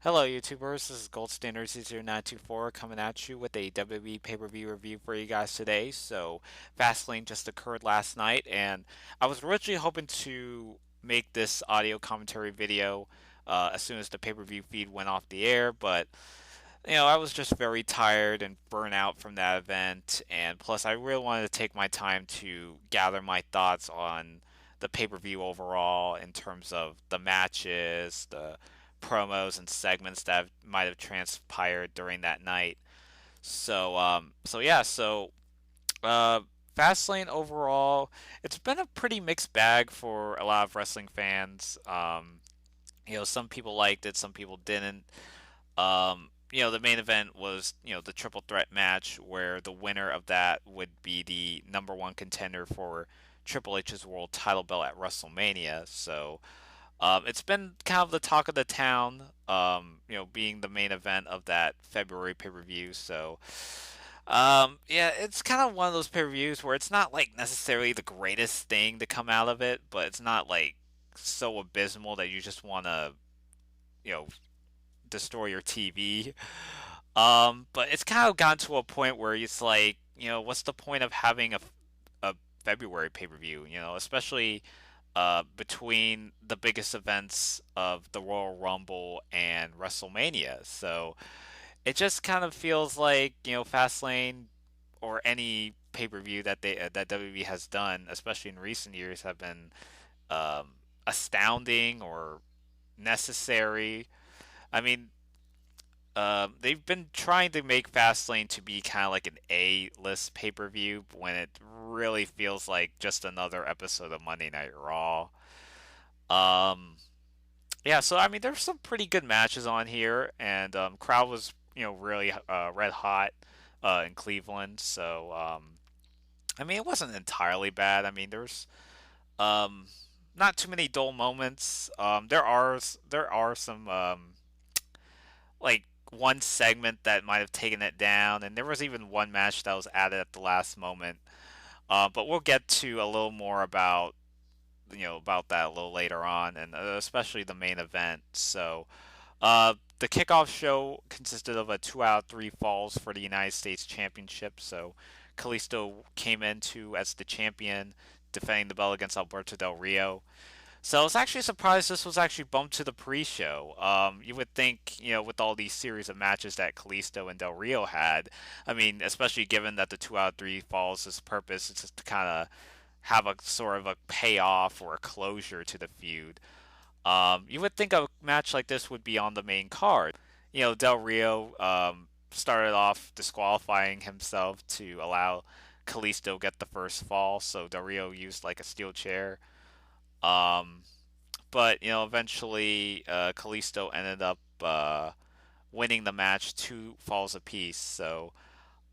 Hello, YouTubers. This is Gold Standard 0924 coming at you with a WWE pay-per-view review for you guys today. Fast Lane just occurred last night, and I was originally hoping to make this audio commentary video as soon as the pay-per-view feed went off the air, but I was just very tired and burnt out from that event, and plus, I really wanted to take my time to gather my thoughts on the pay per view overall in terms of the matches, the promos, and segments that might have transpired during that night. So, Fastlane overall, it's been a pretty mixed bag for a lot of wrestling fans. Some people liked it, some people didn't. The main event was, the triple threat match where the winner of that would be the number one contender for Triple H's world title belt at WrestleMania. It's been kind of the talk of the town, being the main event of that February pay per view. Yeah, it's kind of one of those pay per views where it's not like necessarily the greatest thing to come out of it, but it's not like so abysmal that you just want to, you know, destroy your TV. But it's kind of gotten to a point where it's like, what's the point of having a February pay per view? Especially between the biggest events of the Royal Rumble and WrestleMania. So it just kind of feels like Fastlane or any pay per view that WWE has done, especially in recent years, have been um, astounding or necessary. I mean, they've been trying to make Fastlane to be kind of like an A-list pay-per-view when it really feels like just another episode of Monday Night Raw. Um, yeah, so I mean, there's some pretty good matches on here, and crowd was really red hot in Cleveland. I mean, it wasn't entirely bad. I mean, there's um, not too many dull moments. There are some like one segment that might have taken it down, and there was even one match that was added at the last moment. But we'll get to a little more about that a little later on, and especially the main event. The kickoff show consisted of a 2 out of 3 falls for the United States Championship. So Kalisto came into as the champion, defending the belt against Alberto Del Rio. So I was actually surprised this was actually bumped to the pre-show. You would think, with all these series of matches that Kalisto and Del Rio had, I mean, especially given that the 2 out of 3 falls' purpose is just to kind of have a sort of a payoff or a closure to the feud. You would think a match like this would be on the main card. Del Rio started off disqualifying himself to allow Kalisto get the first fall, so Del Rio used like a steel chair. Um, but eventually, Kalisto ended up winning the match 2 falls apiece.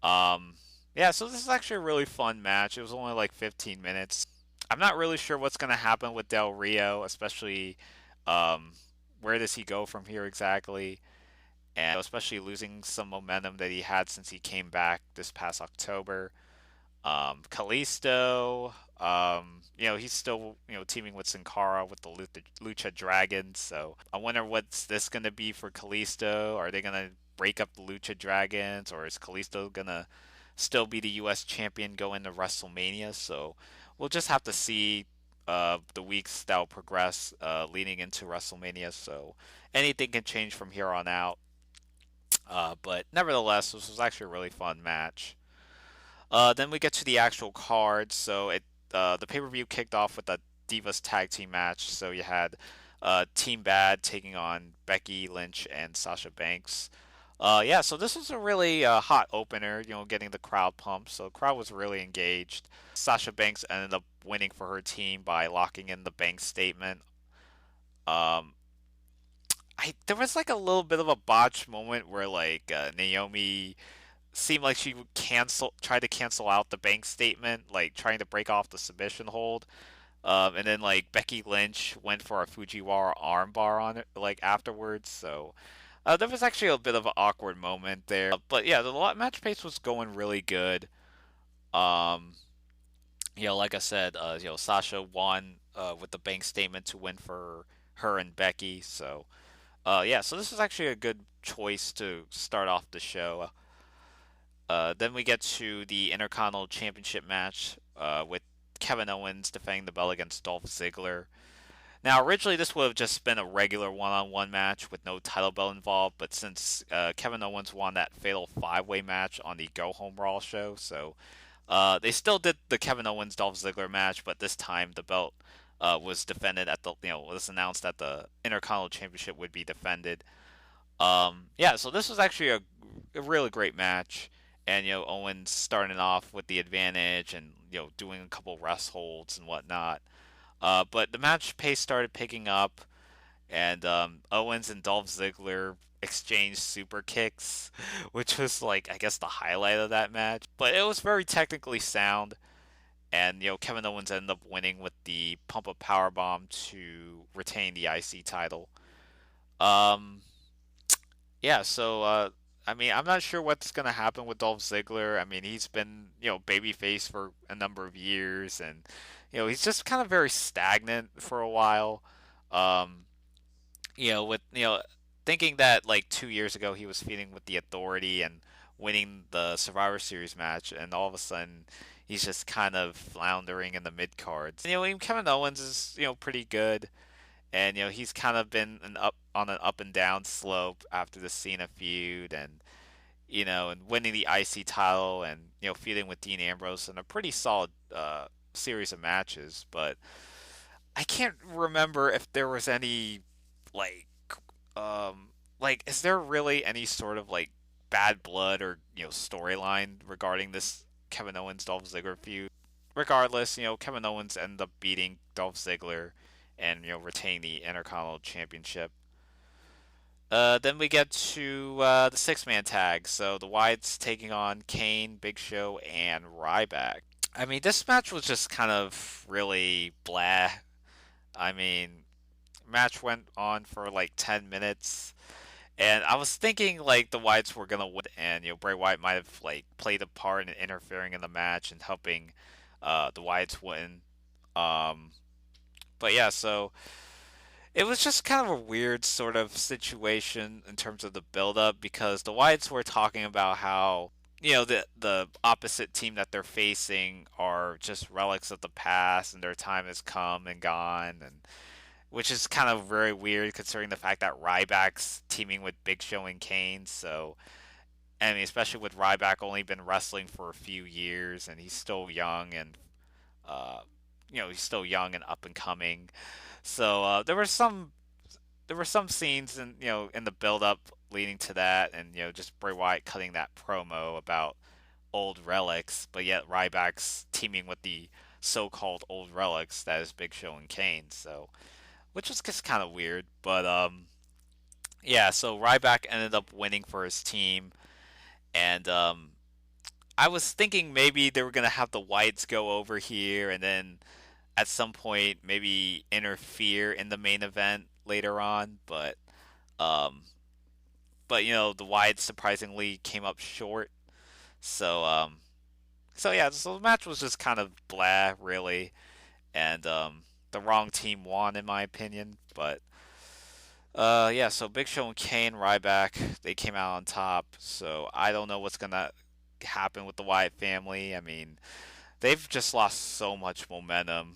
Yeah, so this is actually a really fun match. It was only like 15 minutes. I'm not really sure what's gonna happen with Del Rio, especially um, where does he go from here exactly, and especially losing some momentum that he had since he came back this past October. Kalisto, he's still, teaming with Sin Cara with the Lucha Dragons. So I wonder what's this going to be for Kalisto. Are they going to break up the Lucha Dragons, or is Kalisto going to still be the U.S. champion going to WrestleMania? So we'll just have to see the weeks that will progress leading into WrestleMania. So anything can change from here on out. But nevertheless, this was actually a really fun match. Then we get to the actual card. The pay per view kicked off with a Divas tag team match. So you had Team Bad taking on Becky Lynch and Sasha Banks. Yeah, so this was a really hot opener, getting the crowd pumped. So the crowd was really engaged. Sasha Banks ended up winning for her team by locking in the Banks statement. Um, there was like a little bit of a botch moment where like Naomi seemed like she would try to cancel out the bank statement, like trying to break off the submission hold. And then like Becky Lynch went for a Fujiwara armbar on it, like afterwards. There was actually a bit of an awkward moment there. But yeah, the match pace was going really good. Um, like I said, Sasha won with the bank statement to win for her and Becky. Yeah, so this is actually a good choice to start off the show. Then we get to the Intercontinental Championship match with Kevin Owens defending the belt against Dolph Ziggler. Now, originally, this would have just been a regular one-on-one match with no title belt involved, but since Kevin Owens won that fatal five-way match on the Go Home Raw show, so they still did the Kevin Owens Dolph Ziggler match, but this time the belt was defended at the was announced that the Intercontinental Championship would be defended. Yeah, so this was actually a really great match, and Owens starting off with the advantage and doing a couple rest holds and whatnot. But the match pace started picking up, and Owens and Dolph Ziggler exchanged super kicks, which was like I guess the highlight of that match. But it was very technically sound, and Kevin Owens ended up winning with the pump up power bomb to retain the IC title. Um, yeah, so I mean, I'm not sure what's gonna happen with Dolph Ziggler. I mean, he's been babyface for a number of years, and he's just kind of very stagnant for a while. Um, with thinking that like 2 years ago he was feuding with the Authority and winning the Survivor Series match, and all of a sudden he's just kind of floundering in the mid cards. Even Kevin Owens is pretty good, and he's kind of been an up and down slope after the Cena feud, and and winning the IC title, and feuding with Dean Ambrose in a pretty solid series of matches. But I can't remember if there was any like is there really any sort of like bad blood or storyline regarding this Kevin Owens Dolph Ziggler feud? Regardless, Kevin Owens ended up beating Dolph Ziggler and retaining the Intercontinental Championship. Then we get to the six-man tag. So the Wyatts taking on Kane, Big Show, and Ryback. I mean, this match was just kind of really blah. I mean, match went on for like 10 minutes, and I was thinking like the Wyatts were gonna win, and Bray Wyatt might have like played a part in interfering in the match and helping the Wyatts win. Um, but yeah, so it was just kind of a weird sort of situation in terms of the build up, because the Wyatts were talking about how the opposite team that they're facing are just relics of the past and their time has come and gone, and which is kind of very weird considering the fact that Ryback's teaming with Big Show and Kane. So, I mean, especially with Ryback only been wrestling for a few years, and he's still young, and uh, he's still young and up and coming. So there were some scenes in in the build up leading to that, and just Bray Wyatt cutting that promo about old relics, but yet Ryback's teaming with the so-called old relics that is Big Show and Kane. So which was just kind of weird. But yeah. So Ryback ended up winning for his team, and I was thinking maybe they were gonna have the Whites go over here, and then at some point maybe interfere in the main event later on. Um, but the Whites surprisingly came up short. So so yeah. So the match was just kind of blah, really, and the wrong team won in my opinion. But yeah, so Big Show and Kane, Ryback, they came out on top. So I don't know what's gonna happen with the Wyatt family. I mean, they've just lost so much momentum,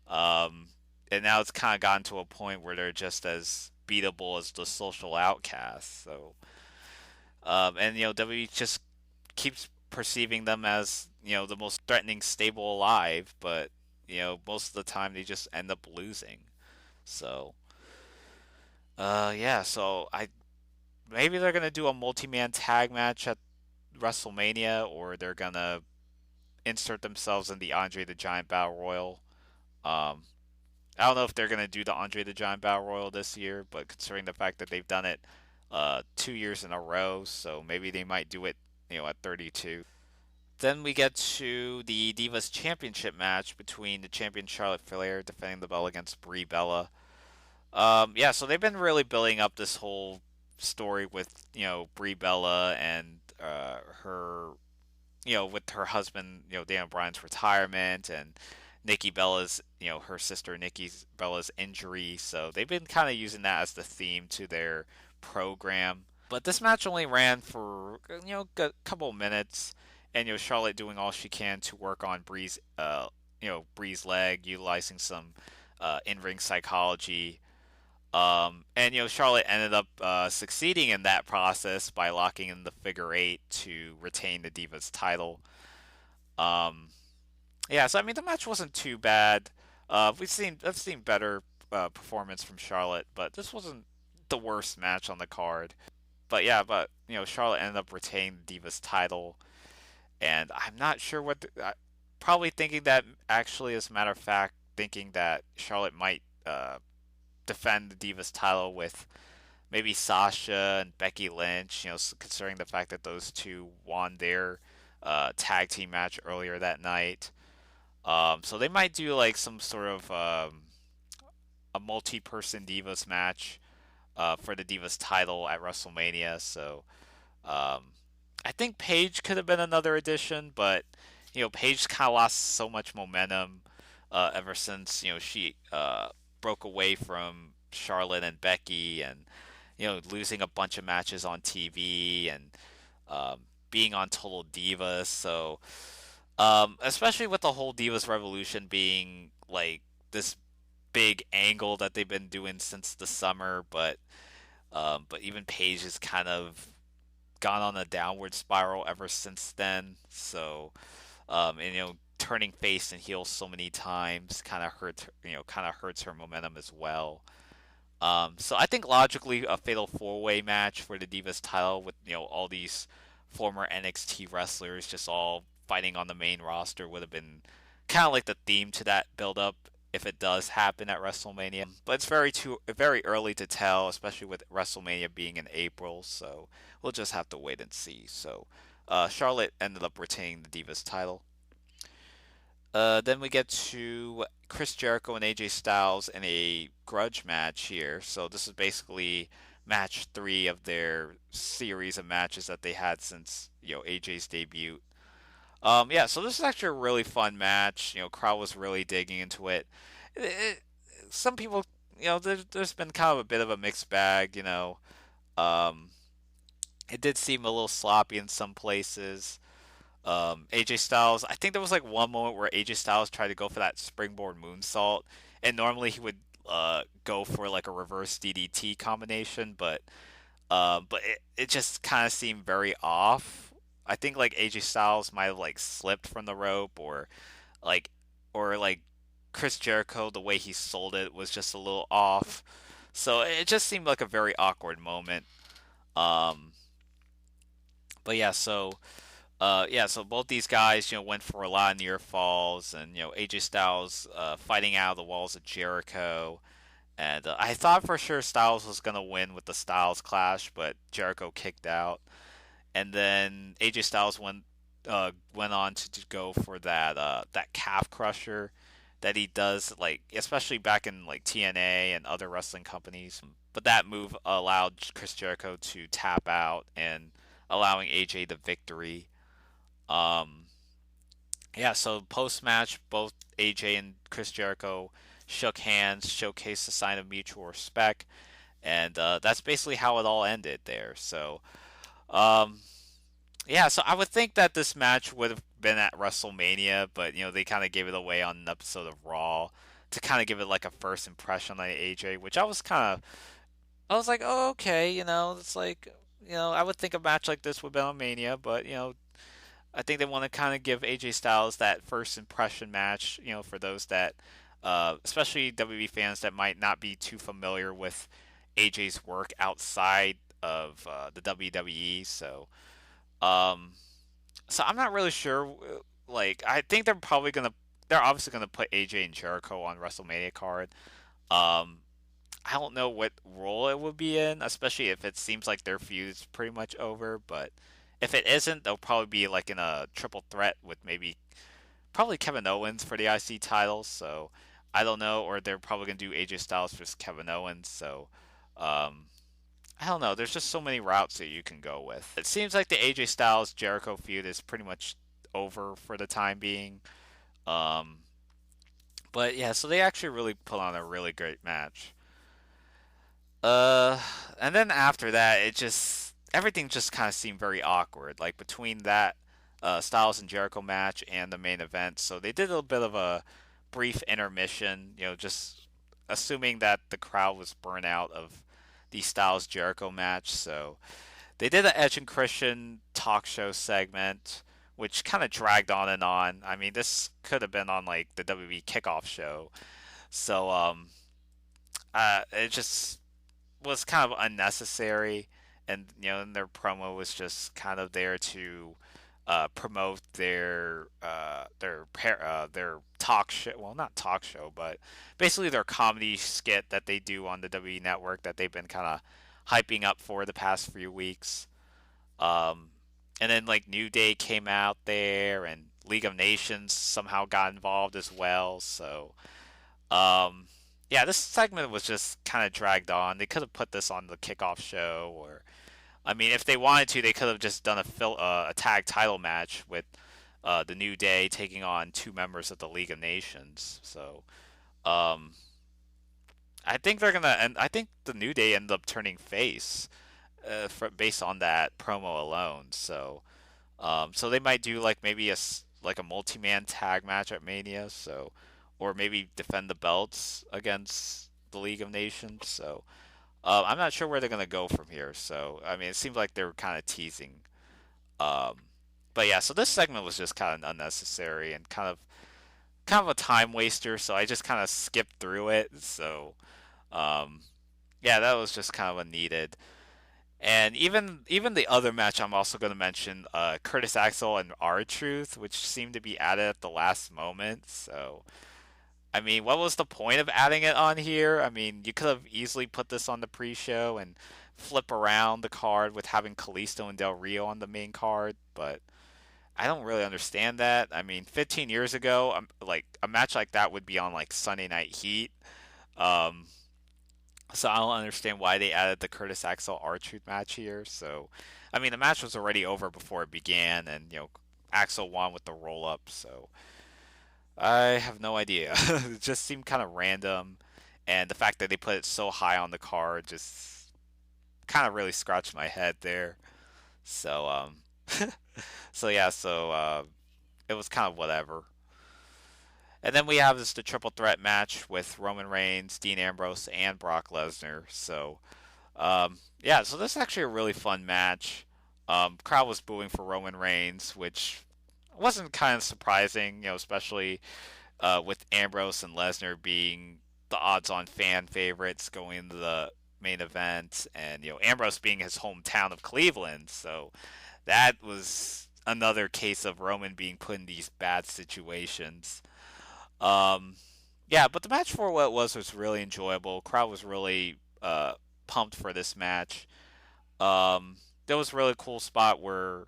and now it's kind of gotten to a point where they're just as beatable as the social outcasts. So, and WWE just keeps perceiving them as the most threatening stable alive, but most of the time they just end up losing. So, yeah, so I maybe they're gonna do a multi-man tag match at WrestleMania, or they're gonna insert themselves in the Andre the Giant Battle Royal. Um, I don't know if they're gonna do the Andre the Giant Battle Royal this year, but considering the fact that they've done it 2 years in a row, so maybe they might do it at 32. Then we get to the Divas Championship match between the champion Charlotte Flair defending the belt against Brie Bella. Yeah, so they've been really building up this whole story with Brie Bella and her with her husband Daniel Bryan's retirement, and Nikki Bella's, her sister Nikki Bella's injury. So they've been kind of using that as the theme to their program. But this match only ran for a couple minutes, and Charlotte doing all she can to work on Bree's leg, utilizing some in-ring psychology. And Charlotte ended up succeeding in that process by locking in the figure eight to retain the Divas title. Um, yeah, so I mean the match wasn't too bad. I've seen better performance from Charlotte, but this wasn't the worst match on the card. But yeah, Charlotte ended up retaining the Divas title, and I'm not sure probably thinking that actually, as a matter of fact, thinking that Charlotte might defend the Divas title with maybe Sasha and Becky Lynch. Considering the fact that those two won their tag team match earlier that night. So they might do like some sort of a multi-person Divas match for the Divas title at WrestleMania. So um, I think Paige could have been another addition, but Paige kind of lost so much momentum ever since she broke away from Charlotte and Becky, and losing a bunch of matches on TV, and um, being on Total Divas. So especially with the whole Divas Revolution being like this big angle that they've been doing since the summer, but even Paige has kind of gone on a downward spiral ever since then. So and turning face and heel so many times kind of hurts her momentum as well. So I think logically a fatal four way match for the Divas title with all these former NXT wrestlers just all fighting on the main roster would have been kind of like the theme to that build up if it does happen at WrestleMania. But it's very early to tell, especially with WrestleMania being in April. So we'll just have to wait and see. So Charlotte ended up retaining the Divas title. Then we get to Chris Jericho and AJ Styles in a grudge match here. So this is basically match three of their series of matches that they had since AJ's debut. Yeah, so this is actually a really fun match. Crowd was really digging into it. Some people, there's been kind of a bit of a mixed bag. Um, it did seem a little sloppy in some places. AJ Styles. I think there was like one moment where AJ Styles tried to go for that springboard moonsault, and normally he would go for like a reverse DDT combination, but it just kind of seemed very off. I think like AJ Styles might have like slipped from the rope, like or like Chris Jericho, the way he sold it was just a little off. So it just seemed like a very awkward moment. Um, but yeah, so both these guys, went for a lot of near falls, and AJ Styles fighting out of the walls of Jericho, and I thought for sure Styles was gonna win with the Styles Clash, but Jericho kicked out, and then AJ Styles went on to go for that calf crusher that he does, like especially back in like TNA and other wrestling companies. But that move allowed Chris Jericho to tap out and allowing AJ the victory. Um, yeah, so post match, both AJ and Chris Jericho shook hands, showcased a sign of mutual respect, and that's basically how it all ended there. So, um, yeah, so I would think that this match would have been at WrestleMania, but they kind of gave it away on an episode of Raw to kind of give it like a first impression on AJ, which I was like, oh, okay, it's like, I would think a match like this would have been on Mania, but I think they want to kind of give AJ Styles that first impression match, for those that, especially WWE fans that might not be too familiar with AJ's work outside of the WWE. Um, so I'm not really sure. Like, I think they're obviously gonna put AJ and Jericho on WrestleMania card. Um, I don't know what role it would be in, especially if it seems like their feud's pretty much over. But if it isn't, they'll probably be like in a triple threat with maybe probably Kevin Owens for the IC title. So I don't know, or they're probably gonna do AJ Styles versus Kevin Owens. So um, I don't know. There's just so many routes that you can go with. It seems like the AJ Styles Jericho feud is pretty much over for the time being. Um, But yeah, so they actually really put on a really great match. Uh, and then after that, it just everything just kind of seemed very awkward. Like between that Styles and Jericho match and the main event, so they did a little bit of a brief intermission. Just assuming that the crowd was burnt out of the Styles Jericho match. So they did an Edge and Christian talk show segment, which kind of dragged on and on. I mean, this could have been on like the WWE kickoff show. So it just was kind of unnecessary, and and their promo was just kind of there to promote their talk show. Well, not talk show, but basically their comedy skit that they do on the WWE Network that they've been kind of hyping up for the past few weeks. Um, and then like New Day came out there, and League of Nations somehow got involved as well. So um, yeah, this segment was just kind of dragged on. They could have put this on the kickoff show, or I mean, if they wanted to, they could have just done a tag title match with the New Day taking on two members of the League of Nations. So um, I think they're gonna, and I think the New Day ended up turning face based on that promo alone. So they might do like maybe like a multi-man tag match at Mania. So, or maybe defend the belts against the League of Nations. So, I'm not sure where they're gonna go from here. So, I mean, it seems like they're kind of teasing. Um, but yeah, so this segment was just kind of unnecessary and kind of a time waster. So I just kind of skipped through it. So, um, yeah, that was just kind of unneeded. And even the other match I'm also going to mention, Curtis Axel and R-Truth, which seemed to be added at the last moment. So, I mean, what was the point of adding it on here? I mean, you could have easily put this on the pre-show and flip around the card with having Kalisto and Del Rio on the main card, but I don't really understand that. I mean, 15 years ago, like a match like that would be on like Sunday Night Heat. Um, so I don't understand why they added the Curtis Axel R-Truth match here. So, I mean, the match was already over before it began, and Axel won with the roll up. So I have no idea. It just seemed kind of random, and the fact that they put it so high on the card just kind of really scratched my head there. So so yeah, it was kind of whatever. And then we have the triple threat match with Roman Reigns, Dean Ambrose, and Brock Lesnar. So yeah, so this is actually a really fun match. Crowd was booing for Roman Reigns, which wasn't kind of surprising, especially with Ambrose and Lesnar being the odds-on fan favorites going into the main event, and Ambrose being his hometown of Cleveland. So that was another case of Roman being put in these bad situations. Um, yeah, but the match for what it was really enjoyable. Crowd was really pumped for this match. There was a really cool spot where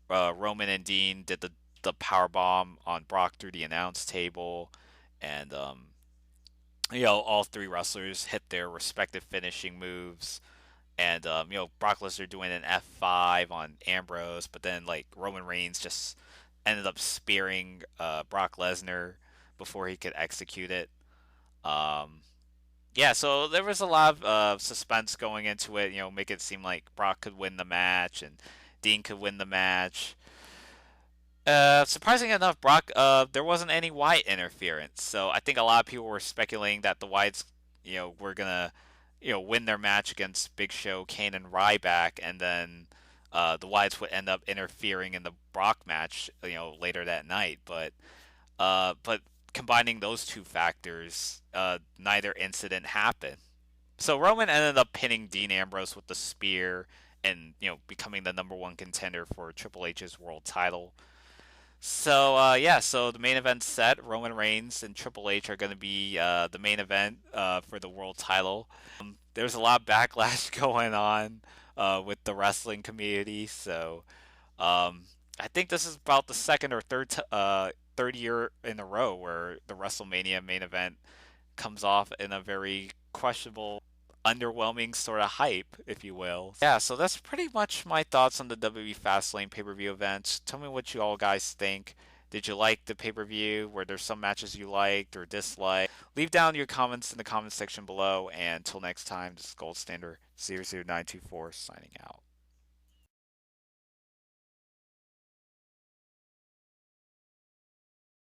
Roman and Dean did the power bomb on Brock through the announce table, and all three wrestlers hit their respective finishing moves. And Brock Lesnar doing an F5 on Ambrose, but then like Roman Reigns just ended up spearing Brock Lesnar before he could execute it. Um, yeah, so there was a lot of suspense going into it. Make it seem like Brock could win the match and Dean could win the match. Surprisingly enough, Brock, there wasn't any Wyatt interference. So I think a lot of people were speculating that the Wyatts, were gonna, win their match against Big Show, Kane, and Ryback, and then the Wyatts would end up interfering in the Brock match, later that night. But combining those two factors, neither incident happened. So Roman ended up pinning Dean Ambrose with the spear and becoming the number one contender for Triple H's world title. So yeah, so the main event set. Roman Reigns and Triple H are going to be the main event for the world title. There's a lot of backlash going on with the wrestling community. So um, I think this is about the second or third year in a row where the WrestleMania main event comes off in a very questionable, underwhelming sort of hype, if you will. Yeah, so that's pretty much my thoughts on the WWE Fast Lane pay-per-view event. Tell me what you all guys think. Did you like the pay per view? Were there some matches you liked or disliked? Leave down your comments in the comments section below. And until next time, this is Gold Standard 00924 signing out.